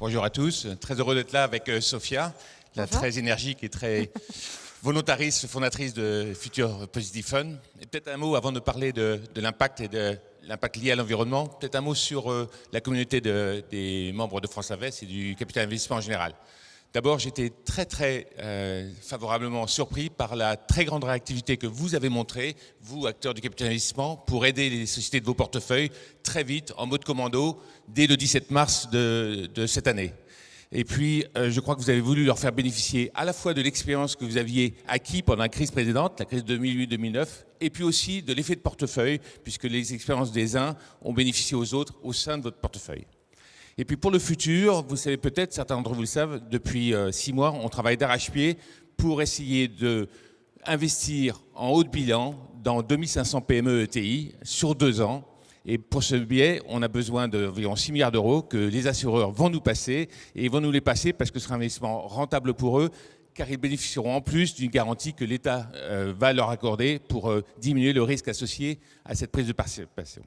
Bonjour à tous, très heureux d'être là avec Sophia, la très énergique et très volontariste, fondatrice de Future Positive Fund. Et peut-être un mot avant de parler de l'impact et de l'impact lié à l'environnement, peut-être un mot sur la communauté des membres de France Invest et du capital investissement en général. D'abord, j'étais très favorablement surpris par la très grande réactivité que vous avez montrée, vous, acteurs du capital investissement, pour aider les sociétés de vos portefeuilles très vite, en mode commando, dès le 17 mars de cette année. Et puis, je crois que vous avez voulu leur faire bénéficier à la fois de l'expérience que vous aviez acquis pendant la crise précédente, la crise 2008-2009, et puis aussi de l'effet de portefeuille, puisque les expériences des uns ont bénéficié aux autres au sein de votre portefeuille. Et puis pour le futur, vous savez peut-être, certains d'entre vous le savent, depuis 6 mois, on travaille d'arrache-pied pour essayer d'investir en haut de bilan dans 2500 PME ETI sur 2 ans. Et pour ce biais, on a besoin d'environ 6 milliards d'euros que les assureurs vont nous passer. Et ils vont nous les passer parce que ce sera un investissement rentable pour eux, car ils bénéficieront en plus d'une garantie que l'État va leur accorder pour diminuer le risque associé à cette prise de participation.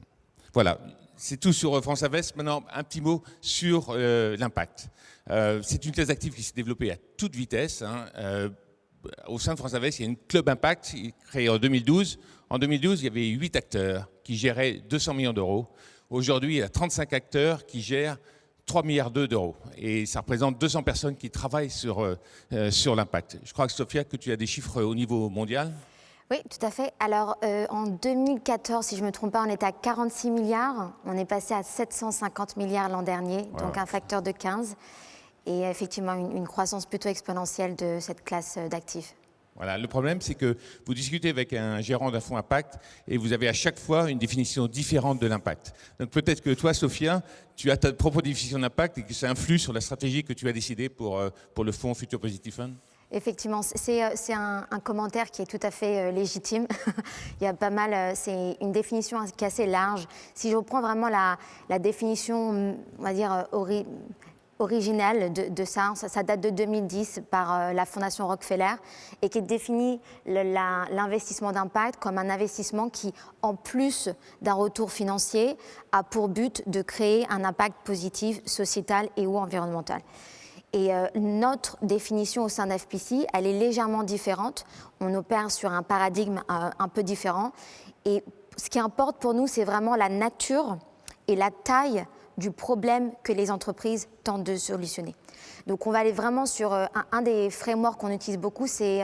Voilà. C'est tout sur France Invest. Maintenant, un petit mot sur l'impact. C'est une classe d'actifs qui s'est développée à toute vitesse. Au sein de France Invest, il y a une Club Impact créée en 2012. En 2012, il y avait 8 acteurs qui géraient 200 millions d'euros. Aujourd'hui, il y a 35 acteurs qui gèrent 3 milliards d'euros. Et ça représente 200 personnes qui travaillent sur l'impact. Je crois que Sophia, que tu as des chiffres au niveau mondial. Oui, tout à fait. Alors, en 2014, si je ne me trompe pas, on était à 46 milliards. On est passé à 750 milliards l'an dernier, donc un facteur de 15. Et effectivement, une croissance plutôt exponentielle de cette classe d'actifs. Voilà. Le problème, c'est que vous discutez avec un gérant d'un fonds impact et vous avez à chaque fois une définition différente de l'impact. Donc peut-être que toi, Sophia, tu as ta propre définition d'impact et que ça influe sur la stratégie que tu as décidée pour le fonds Future Positive Fund. Effectivement, c'est un commentaire qui est tout à fait légitime. Il y a pas mal, c'est une définition qui est assez large. Si je reprends vraiment la définition, on va dire, originale de ça date de 2010 par la Fondation Rockefeller et qui définit l'investissement d'impact comme un investissement qui, en plus d'un retour financier, a pour but de créer un impact positif, sociétal et ou environnemental. Et notre définition au sein d'FPC, elle est légèrement différente. On opère sur un paradigme un peu différent. Et ce qui importe pour nous, c'est vraiment la nature et la taille du problème que les entreprises tentent de solutionner. Donc on va aller vraiment sur un des frameworks qu'on utilise beaucoup, c'est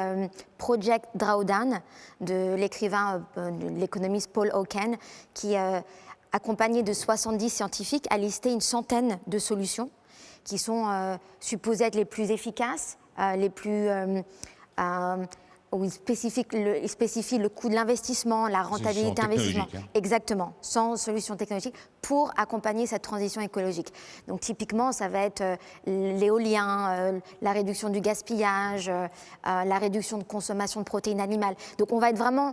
Project Drawdown de l'écrivain, de l'économiste Paul Hawken, qui, accompagné de 70 scientifiques, a listé une centaine de solutions qui sont supposées être les plus efficaces, les plus où il spécifie le coût de l'investissement, la rentabilité d'investissement. Exactement, sans solution technologique pour accompagner cette transition écologique. Donc typiquement, ça va être l'éolien, la réduction du gaspillage, la réduction de consommation de protéines animales. Donc on va être vraiment,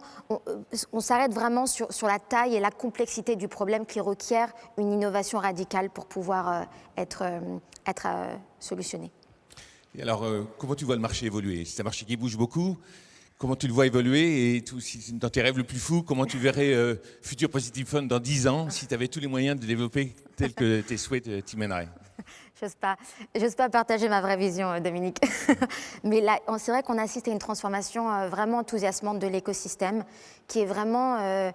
on s'arrête vraiment sur la taille et la complexité du problème qui requiert une innovation radicale pour pouvoir être solutionné. Et alors, comment tu vois le marché évoluer? C'est un marché qui bouge beaucoup. Comment tu le vois évoluer et dans tes rêves le plus fous, comment tu verrais Future Positive Fund dans 10 ans si tu avais tous les moyens de développer tel que tes souhaits t'y mèneraient? J'ose pas partager ma vraie vision, Dominique. Mais là, c'est vrai qu'on assiste à une transformation vraiment enthousiasmante de l'écosystème qui est vraiment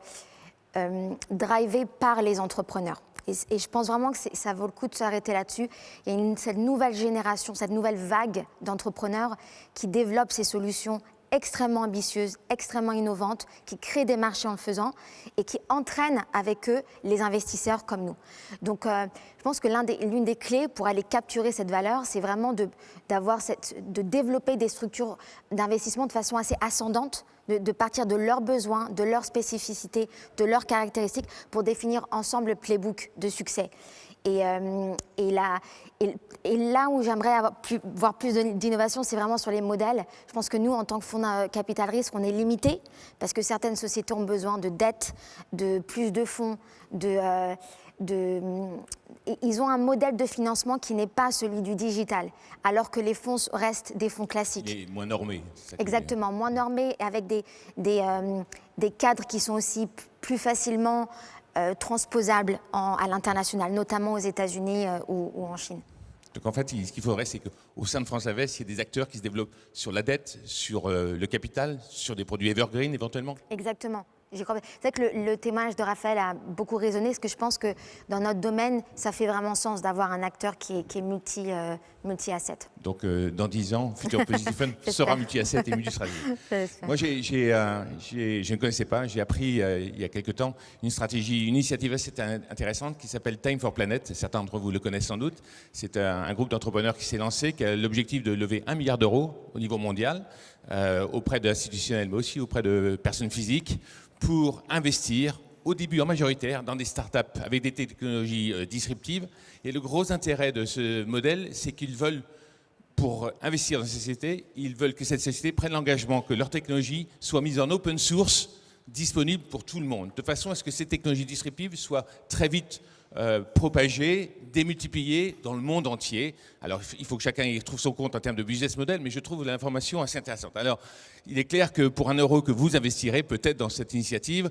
drivée par les entrepreneurs. Et je pense vraiment que ça vaut le coup de s'arrêter là-dessus. Il y a cette nouvelle génération, cette nouvelle vague d'entrepreneurs qui développent ces solutions extrêmement ambitieuses, extrêmement innovantes, qui créent des marchés en le faisant et qui entraînent avec eux les investisseurs comme nous. Donc, je pense que l'une des clés pour aller capturer cette valeur, c'est vraiment de développer des structures d'investissement de façon assez ascendante, de partir de leurs besoins, de leurs spécificités, de leurs caractéristiques pour définir ensemble le playbook de succès. Et là où j'aimerais voir plus d'innovation, c'est vraiment sur les modèles. Je pense que nous, en tant que fonds capital risque, on est limité parce que certaines sociétés ont besoin de dettes, de plus de fonds, ils ont un modèle de financement qui n'est pas celui du digital, alors que les fonds restent des fonds classiques. Et moins normés. Exactement, moins normés, avec des cadres qui sont aussi plus facilement transposables à l'international, notamment aux États-Unis ou en Chine. Donc en fait, ce qu'il faudrait, c'est qu'au sein de France Invest, il y ait des acteurs qui se développent sur la dette, sur le capital, sur des produits evergreen éventuellement. Exactement. C'est vrai que le témoignage de Raphaël a beaucoup résonné, parce que je pense que dans notre domaine, ça fait vraiment sens d'avoir un acteur qui est multi-asset. Donc dans 10 ans, Future Positive Fund sera multi-asset et multi-stratégie. Moi, je ne connaissais pas, j'ai appris il y a quelque temps une initiative assez intéressante qui s'appelle Time for Planet. Certains d'entre vous le connaissent sans doute. C'est un groupe d'entrepreneurs qui s'est lancé, qui a l'objectif de lever 1 milliard d'euros au niveau mondial, auprès d'institutionnels, mais aussi auprès de personnes physiques, pour investir au début en majoritaire dans des startups avec des technologies disruptives. Et le gros intérêt de ce modèle, c'est qu'ils veulent, pour investir dans ces sociétés, ils veulent que cette société prenne l'engagement que leur technologie soit mise en open source, disponible pour tout le monde, de façon à ce que ces technologies disruptives soient très vite propagées, démultipliées dans le monde entier. Alors il faut que chacun y trouve son compte en termes de business model, mais je trouve l'information assez intéressante. Alors il est clair que pour 1 euro que vous investirez peut-être dans cette initiative,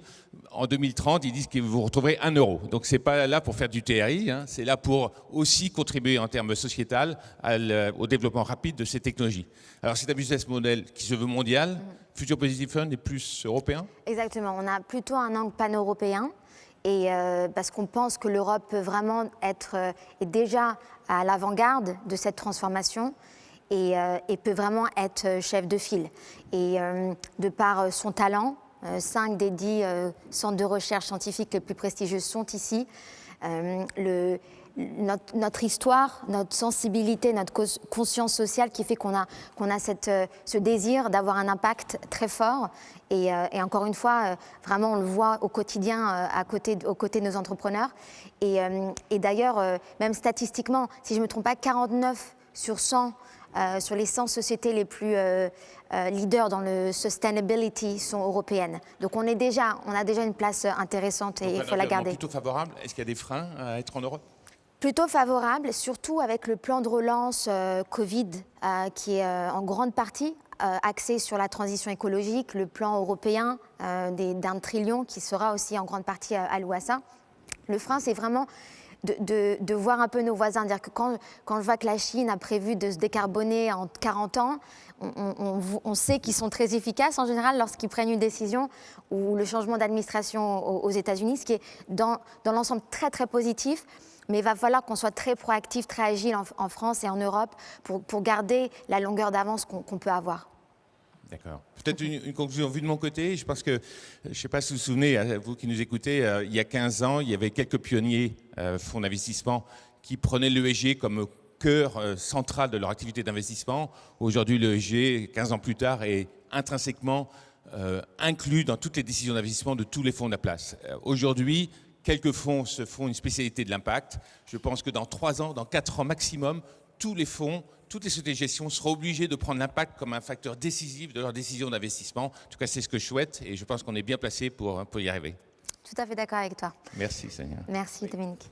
en 2030, ils disent que vous retrouverez 1 euro. Donc c'est pas là pour faire du TRI, hein, c'est là pour aussi contribuer en termes sociétal au développement rapide de ces technologies. Alors c'est un business model qui se veut mondial. Future Positive Fund est plus européen? Exactement, on a plutôt un angle pan-européen. Et parce qu'on pense que l'Europe peut vraiment est déjà à l'avant-garde de cette transformation et peut vraiment être chef de file. Et de par son talent, 5 des 10 centres de recherche scientifique les plus prestigieux sont ici. Notre histoire, notre sensibilité, notre conscience sociale qui fait qu'on a ce désir d'avoir un impact très fort. Et encore une fois, vraiment, on le voit au quotidien aux côtés de nos entrepreneurs. Et d'ailleurs, même statistiquement, si je ne me trompe pas, 49 sur 100 sur les 100 sociétés les plus leaders dans le sustainability sont européennes. Donc on a déjà une place intéressante et il faut la garder. Plutôt favorable. Est-ce qu'il y a des freins à être en Europe? Plutôt favorable, surtout avec le plan de relance Covid qui est en grande partie axé sur la transition écologique, le plan européen d'1 trillion qui sera aussi en grande partie alloué à ça. Le frein, c'est vraiment de voir un peu nos voisins, dire que quand je vois que la Chine a prévu de se décarboner en 40 ans, on sait qu'ils sont très efficaces en général lorsqu'ils prennent une décision, ou le changement d'administration aux États-Unis, ce qui est dans l'ensemble très très positif. Mais il va falloir qu'on soit très proactif, très agile en France et en Europe pour garder la longueur d'avance qu'on peut avoir. D'accord. Peut-être une conclusion vue de mon côté. Je pense que, je ne sais pas si vous vous souvenez, vous qui nous écoutez, il y a 15 ans, il y avait quelques pionniers fonds d'investissement qui prenaient l'ESG comme cœur central de leur activité d'investissement. Aujourd'hui, l'ESG, 15 ans plus tard, est intrinsèquement inclus dans toutes les décisions d'investissement de tous les fonds de la place. Aujourd'hui, quelques fonds se font une spécialité de l'impact. Je pense que dans 3 ans, dans 4 ans maximum, tous les fonds, toutes les sociétés de gestion seront obligées de prendre l'impact comme un facteur décisif de leur décision d'investissement. En tout cas, c'est ce que je souhaite et je pense qu'on est bien placé pour y arriver. Tout à fait d'accord avec toi. Merci, Sonia. Merci, Dominique.